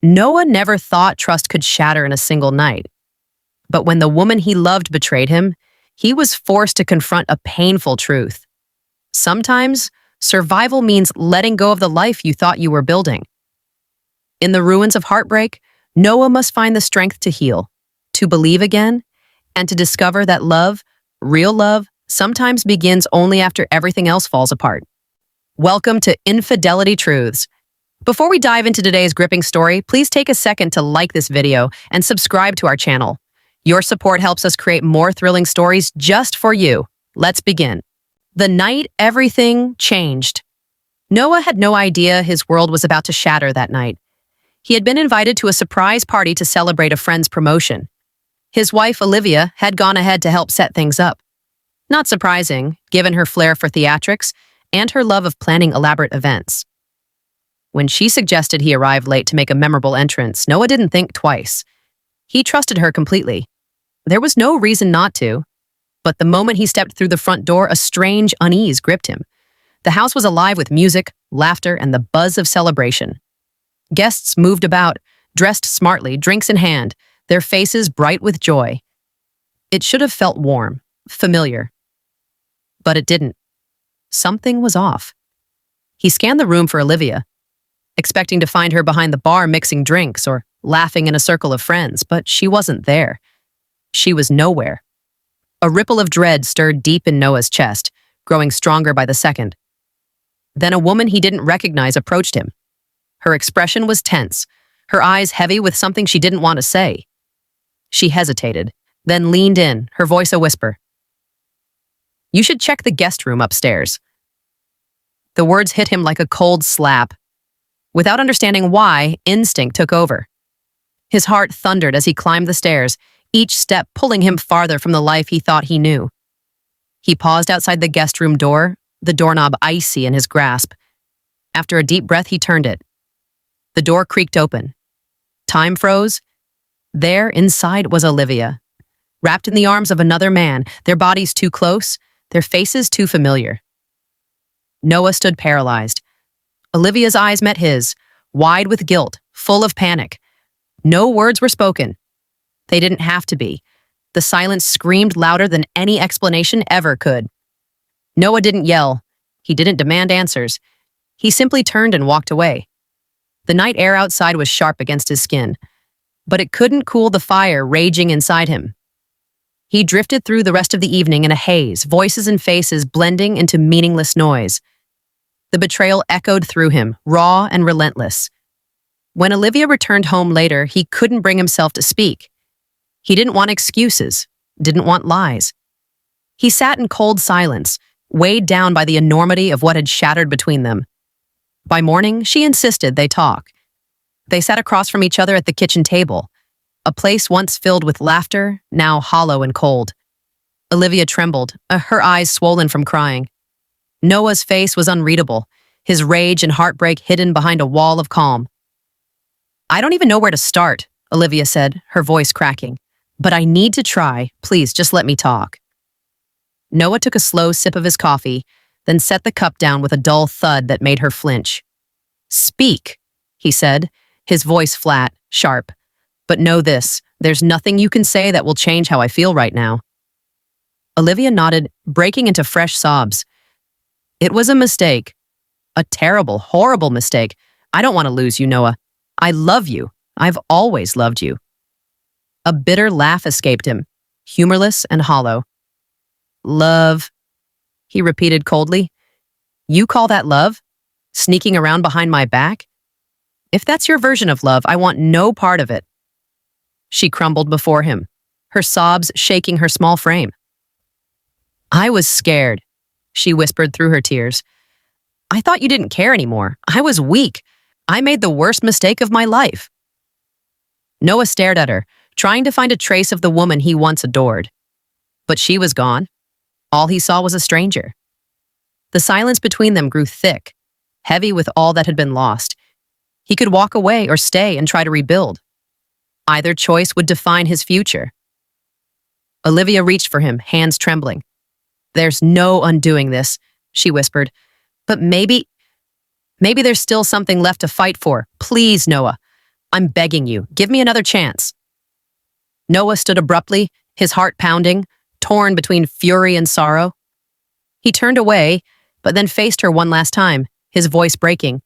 Noah never thought trust could shatter in a single night. But when the woman he loved betrayed him, he was forced to confront a painful truth. Sometimes, survival means letting go of the life you thought you were building. In the ruins of heartbreak, Noah must find the strength to heal, to believe again, and to discover that love, real love, sometimes begins only after everything else falls apart. Welcome to Infidelity Truths. Before we dive into today's gripping story, please take a second to like this video and subscribe to our channel. Your support helps us create more thrilling stories just for you. Let's begin. The night everything changed. Noah had no idea his world was about to shatter that night. He had been invited to a surprise party to celebrate a friend's promotion. His wife, Olivia, had gone ahead to help set things up. Not surprising, given her flair for theatrics and her love of planning elaborate events. When she suggested he arrive late to make a memorable entrance, Noah didn't think twice. He trusted her completely. There was no reason not to. But the moment he stepped through the front door, a strange unease gripped him. The house was alive with music, laughter, and the buzz of celebration. Guests moved about, dressed smartly, drinks in hand, their faces bright with joy. It should have felt warm, familiar. But it didn't. Something was off. He scanned the room for Olivia, expecting to find her behind the bar mixing drinks or laughing in a circle of friends, but she wasn't there. She was nowhere. A ripple of dread stirred deep in Noah's chest, growing stronger by the second. Then a woman he didn't recognize approached him. Her expression was tense, her eyes heavy with something she didn't want to say. She hesitated, then leaned in, her voice a whisper. "You should check the guest room upstairs." The words hit him like a cold slap. Without understanding why, instinct took over. His heart thundered as he climbed the stairs, each step pulling him farther from the life he thought he knew. He paused outside the guest room door, the doorknob icy in his grasp. After a deep breath, he turned it. The door creaked open. Time froze. There, inside, was Olivia, wrapped in the arms of another man, their bodies too close, their faces too familiar. Noah stood paralyzed. Olivia's eyes met his, wide with guilt, full of panic. No words were spoken. They didn't have to be. The silence screamed louder than any explanation ever could. Noah didn't yell. He didn't demand answers. He simply turned and walked away. The night air outside was sharp against his skin, but it couldn't cool the fire raging inside him. He drifted through the rest of the evening in a haze, voices and faces blending into meaningless noise. The betrayal echoed through him, raw and relentless. When Olivia returned home later, he couldn't bring himself to speak. He didn't want excuses, didn't want lies. He sat in cold silence, weighed down by the enormity of what had shattered between them. By morning, she insisted they talk. They sat across from each other at the kitchen table, a place once filled with laughter, now hollow and cold. Olivia trembled, her eyes swollen from crying. Noah's face was unreadable, his rage and heartbreak hidden behind a wall of calm. "I don't even know where to start," Olivia said, her voice cracking. "But I need to try. Please, just let me talk." Noah took a slow sip of his coffee, then set the cup down with a dull thud that made her flinch. "Speak," he said, his voice flat, sharp. "But know this, there's nothing you can say that will change how I feel right now." Olivia nodded, breaking into fresh sobs. "It was a mistake. A terrible, horrible mistake. I don't want to lose you, Noah. I love you. I've always loved you." A bitter laugh escaped him, humorless and hollow. "Love," he repeated coldly. "You call that love? Sneaking around behind my back? If that's your version of love, I want no part of it." She crumbled before him, her sobs shaking her small frame. "I was scared," she whispered through her tears. "I thought you didn't care anymore. I was weak. I made the worst mistake of my life." Noah stared at her, trying to find a trace of the woman he once adored. But she was gone. All he saw was a stranger. The silence between them grew thick, heavy with all that had been lost. He could walk away or stay and try to rebuild. Either choice would define his future. Olivia reached for him, hands trembling. "There's no undoing this," she whispered. "But maybe there's still something left to fight for. Please, Noah. I'm begging you, give me another chance. Noah stood abruptly, his heart pounding, torn between fury and sorrow. He turned away, but then faced her one last time, his voice breaking.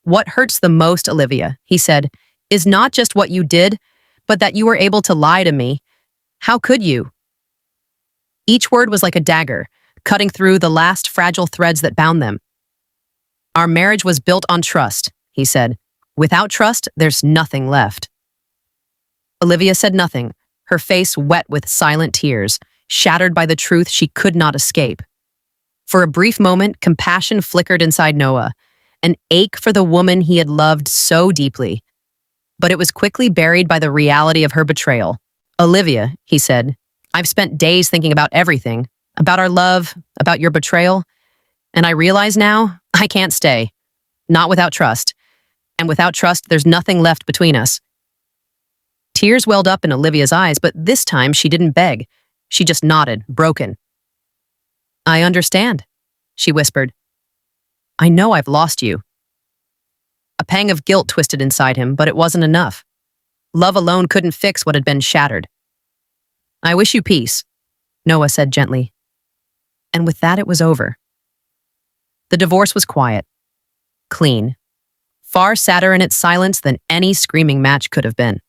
What hurts the most, Olivia, he said, is not just what you did, but that you were able to lie to me. How could you? Each word was like a dagger, cutting through the last fragile threads that bound them. Our marriage was built on trust, he said. Without trust, there's nothing left. Olivia said nothing, her face wet with silent tears, shattered by the truth she could not escape. For a brief moment, compassion flickered inside Noah, an ache for the woman he had loved so deeply. But it was quickly buried by the reality of her betrayal. Olivia, he said, I've spent days thinking about everything, about our love, about your betrayal, and I realize now I can't stay. Not without trust. And without trust, there's nothing left between us. Tears welled up in Olivia's eyes, but this time she didn't beg. She just nodded, broken. I understand, she whispered. I know I've lost you. A pang of guilt twisted inside him, but it wasn't enough. Love alone couldn't fix what had been shattered. I wish you peace, Noah said gently. And with that, it was over. The divorce was quiet, clean, far sadder in its silence than any screaming match could have been.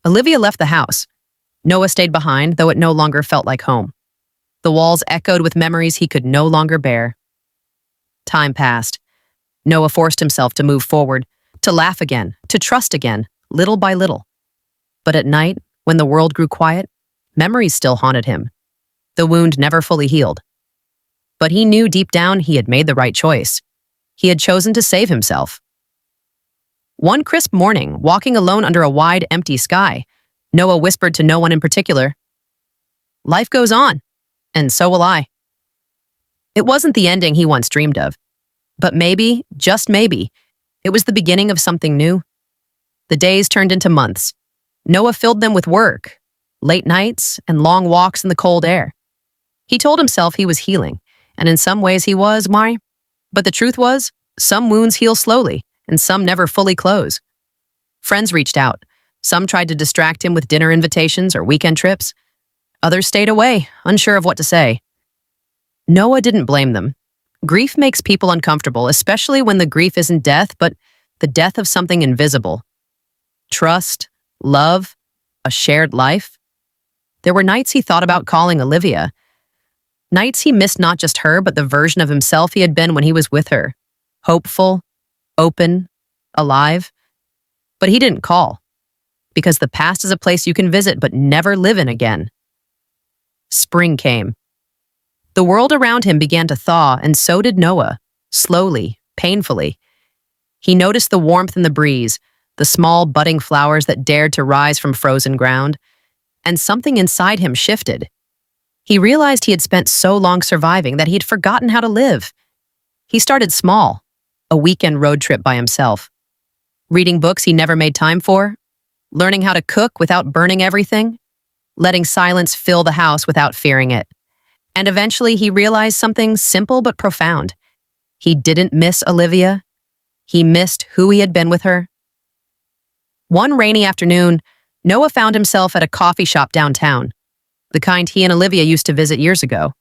Olivia left the house. Noah stayed behind, though it no longer felt like home. The walls echoed with memories he could no longer bear. Time passed. Noah forced himself to move forward, to laugh again, to trust again, little by little. But at night, when the world grew quiet, memories still haunted him. The wound never fully healed. But he knew deep down he had made the right choice. He had chosen to save himself. One crisp morning, walking alone under a wide, empty sky, Noah whispered to no one in particular, Life goes on, and so will I. It wasn't the ending he once dreamed of, but maybe, just maybe, it was the beginning of something new. The days turned into months. Noah filled them with work, late nights, and long walks in the cold air. He told himself he was healing, and in some ways he was, why? But the truth was, some wounds heal slowly, and some never fully close. Friends reached out. Some tried to distract him with dinner invitations or weekend trips. Others stayed away, unsure of what to say. Noah didn't blame them. Grief makes people uncomfortable, especially when the grief isn't death, but the death of something invisible. Trust, love, a shared life. There were nights he thought about calling Olivia. Nights he missed not just her, but the version of himself he had been when he was with her. Hopeful, open, alive. But he didn't call, because the past is a place you can visit but never live in again. Spring came. The world around him began to thaw, and so did Noah, slowly, painfully. He noticed the warmth in the breeze, the small budding flowers that dared to rise from frozen ground, and something inside him shifted. He realized he had spent so long surviving that he'd forgotten how to live. He started small, a weekend road trip by himself, reading books he never made time for, learning how to cook without burning everything, letting silence fill the house without fearing it. And eventually he realized something simple but profound. He didn't miss Olivia. He missed who he had been with her. One rainy afternoon, Noah found himself at a coffee shop downtown, the kind he and Olivia used to visit years ago.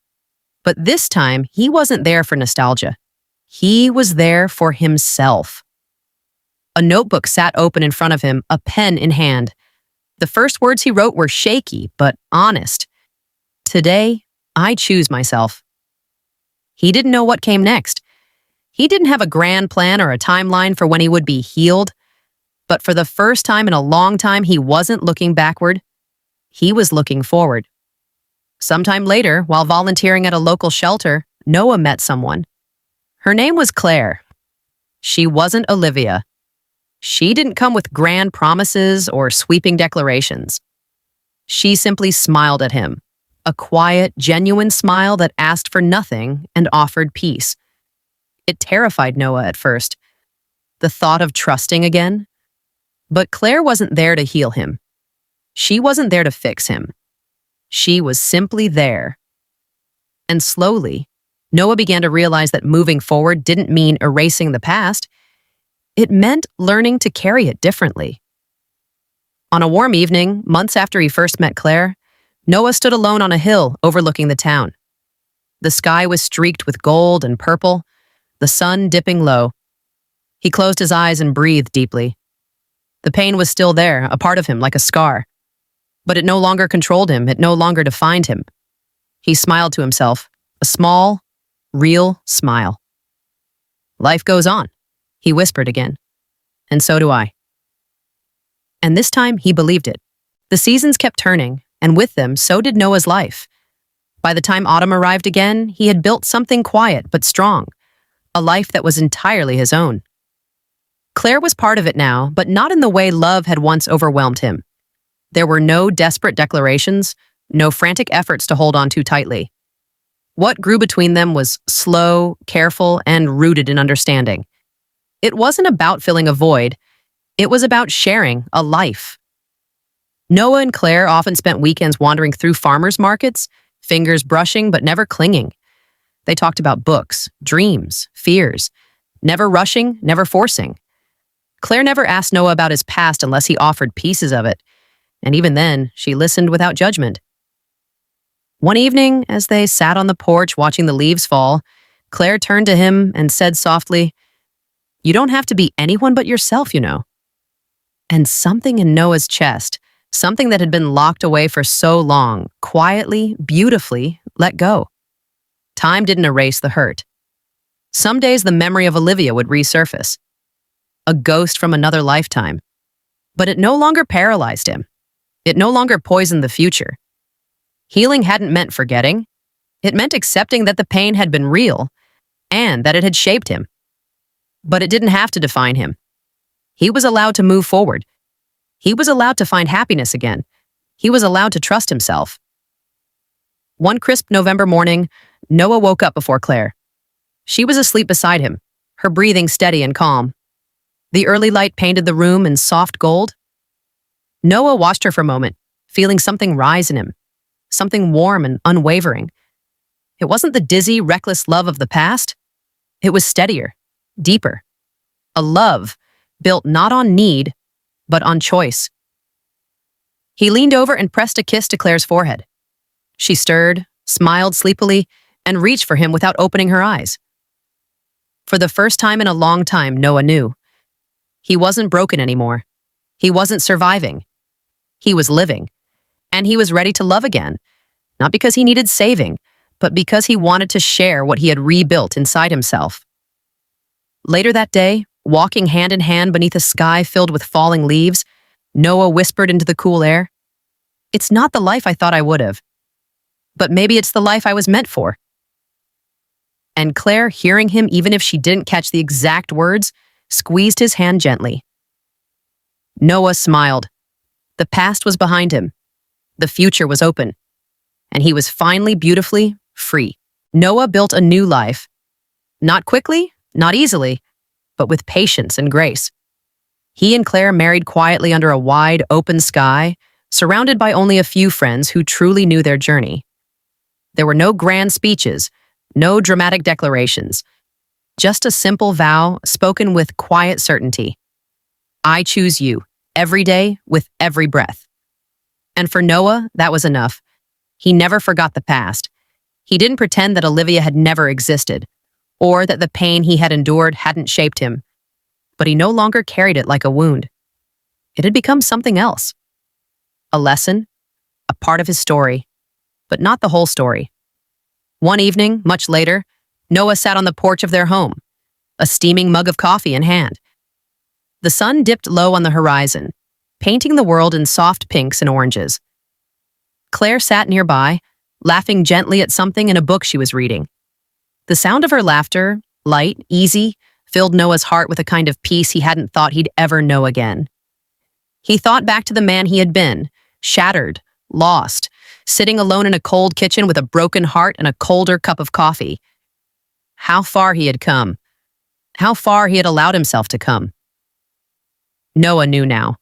But this time, he wasn't there for nostalgia. He was there for himself. A notebook sat open in front of him, a pen in hand. The first words he wrote were shaky, but honest. Today, I choose myself. He didn't know what came next. He didn't have a grand plan or a timeline for when he would be healed. But for the first time in a long time, he wasn't looking backward. He was looking forward. Sometime later, while volunteering at a local shelter, Noah met someone. Her name was Claire. She wasn't Olivia. She didn't come with grand promises or sweeping declarations. She simply smiled at him, a quiet, genuine smile that asked for nothing and offered peace. It terrified Noah at first, the thought of trusting again. But Claire wasn't there to heal him. She wasn't there to fix him. She was simply there. And slowly, Noah began to realize that moving forward didn't mean erasing the past. It meant learning to carry it differently. On a warm evening, months after he first met Claire, Noah stood alone on a hill overlooking the town. The sky was streaked with gold and purple, the sun dipping low. He closed his eyes and breathed deeply. The pain was still there, a part of him, like a scar. But it no longer controlled him, it no longer defined him. He smiled to himself, a small, real smile. Life goes on, he whispered again. And so do I. And this time he believed it. The seasons kept turning, and with them, so did Noah's life. By the time autumn arrived again, he had built something quiet but strong, a life that was entirely his own. Claire was part of it now, but not in the way love had once overwhelmed him. There were no desperate declarations, no frantic efforts to hold on too tightly. What grew between them was slow, careful, and rooted in understanding. It wasn't about filling a void, it was about sharing a life. Noah and Claire often spent weekends wandering through farmers' markets, fingers brushing but never clinging. They talked about books, dreams, fears, never rushing, never forcing. Claire never asked Noah about his past unless he offered pieces of it, and even then, she listened without judgment. One evening, as they sat on the porch watching the leaves fall, Claire turned to him and said softly, "You don't have to be anyone but yourself, you know." And something in Noah's chest, something that had been locked away for so long, quietly, beautifully, let go. Time didn't erase the hurt. Some days the memory of Olivia would resurface, a ghost from another lifetime. But it no longer paralyzed him. It no longer poisoned the future. Healing hadn't meant forgetting. It meant accepting that the pain had been real and that it had shaped him. But it didn't have to define him. He was allowed to move forward. He was allowed to find happiness again. He was allowed to trust himself. One crisp November morning, Noah woke up before Claire. She was asleep beside him, her breathing steady and calm. The early light painted the room in soft gold. Noah watched her for a moment, feeling something rise in him, something warm and unwavering. It wasn't the dizzy, reckless love of the past. It was steadier, deeper. A love built not on need, but on choice. He leaned over and pressed a kiss to Claire's forehead. She stirred, smiled sleepily, and reached for him without opening her eyes. For the first time in a long time, Noah knew. He wasn't broken anymore. He wasn't surviving. He was living. And he was ready to love again, not because he needed saving, but because he wanted to share what he had rebuilt inside himself. Later that day, walking hand in hand beneath a sky filled with falling leaves, Noah whispered into the cool air, "It's not the life I thought I would have, but maybe it's the life I was meant for." And Claire, hearing him even if she didn't catch the exact words, squeezed his hand gently. Noah smiled. The past was behind him. The future was open. And he was finally beautifully free. Noah built a new life. Not quickly, not easily, but with patience and grace. He and Claire married quietly under a wide, open sky, surrounded by only a few friends who truly knew their journey. There were no grand speeches, no dramatic declarations, just a simple vow spoken with quiet certainty. I choose you, every day, with every breath. And for Noah, that was enough. He never forgot the past. He didn't pretend that Olivia had never existed, or that the pain he had endured hadn't shaped him. But he no longer carried it like a wound. It had become something else. A lesson, a part of his story, but not the whole story. One evening, much later, Noah sat on the porch of their home, a steaming mug of coffee in hand. The sun dipped low on the horizon, painting the world in soft pinks and oranges. Claire sat nearby, laughing gently at something in a book she was reading. The sound of her laughter, light, easy, filled Noah's heart with a kind of peace he hadn't thought he'd ever know again. He thought back to the man he had been, shattered, lost, sitting alone in a cold kitchen with a broken heart and a colder cup of coffee. How far he had come. How far he had allowed himself to come. Noah knew now.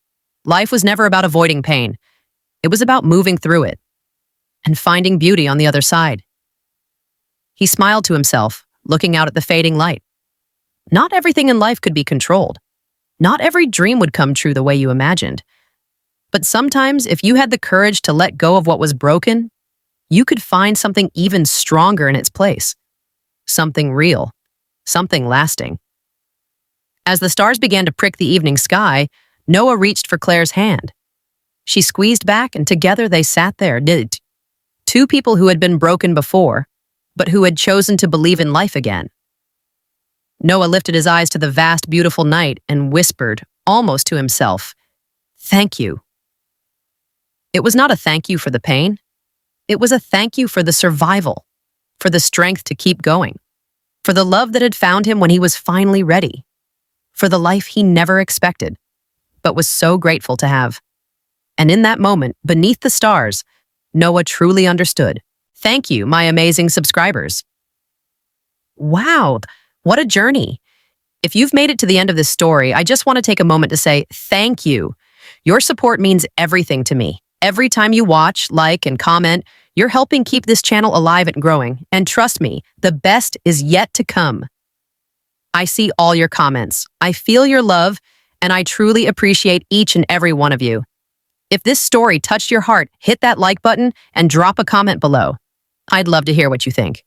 Life was never about avoiding pain. It was about moving through it and finding beauty on the other side. He smiled to himself, looking out at the fading light. Not everything in life could be controlled. Not every dream would come true the way you imagined. But sometimes, if you had the courage to let go of what was broken, you could find something even stronger in its place. Something real. Something lasting. As the stars began to prick the evening sky, Noah reached for Claire's hand. She squeezed back, and together they sat there, two people who had been broken before, but who had chosen to believe in life again. Noah lifted his eyes to the vast, beautiful night and whispered, almost to himself, "Thank you." It was not a thank you for the pain. It was a thank you for the survival, for the strength to keep going, for the love that had found him when he was finally ready, for the life he never expected, but was so grateful to have. And in that moment, beneath the stars, Noah truly understood. Thank you, my amazing subscribers. Wow, what a journey. If you've made it to the end of this story, I just want to take a moment to say thank you. Your support means everything to me. Every time you watch, like, and comment, you're helping keep this channel alive and growing. And trust me, the best is yet to come. I see all your comments. I feel your love, and I truly appreciate each and every one of you. If this story touched your heart, hit that like button and drop a comment below. I'd love to hear what you think.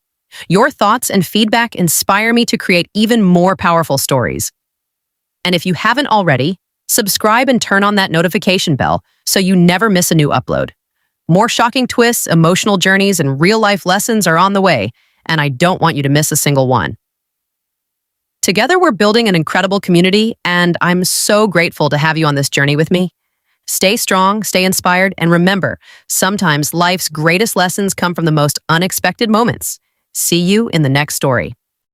Your thoughts and feedback inspire me to create even more powerful stories. And if you haven't already, subscribe and turn on that notification bell so you never miss a new upload. More shocking twists, emotional journeys, and real-life lessons are on the way, and I don't want you to miss a single one. Together, we're building an incredible community, and I'm so grateful to have you on this journey with me. Stay strong, stay inspired, and remember, sometimes life's greatest lessons come from the most unexpected moments. See you in the next story.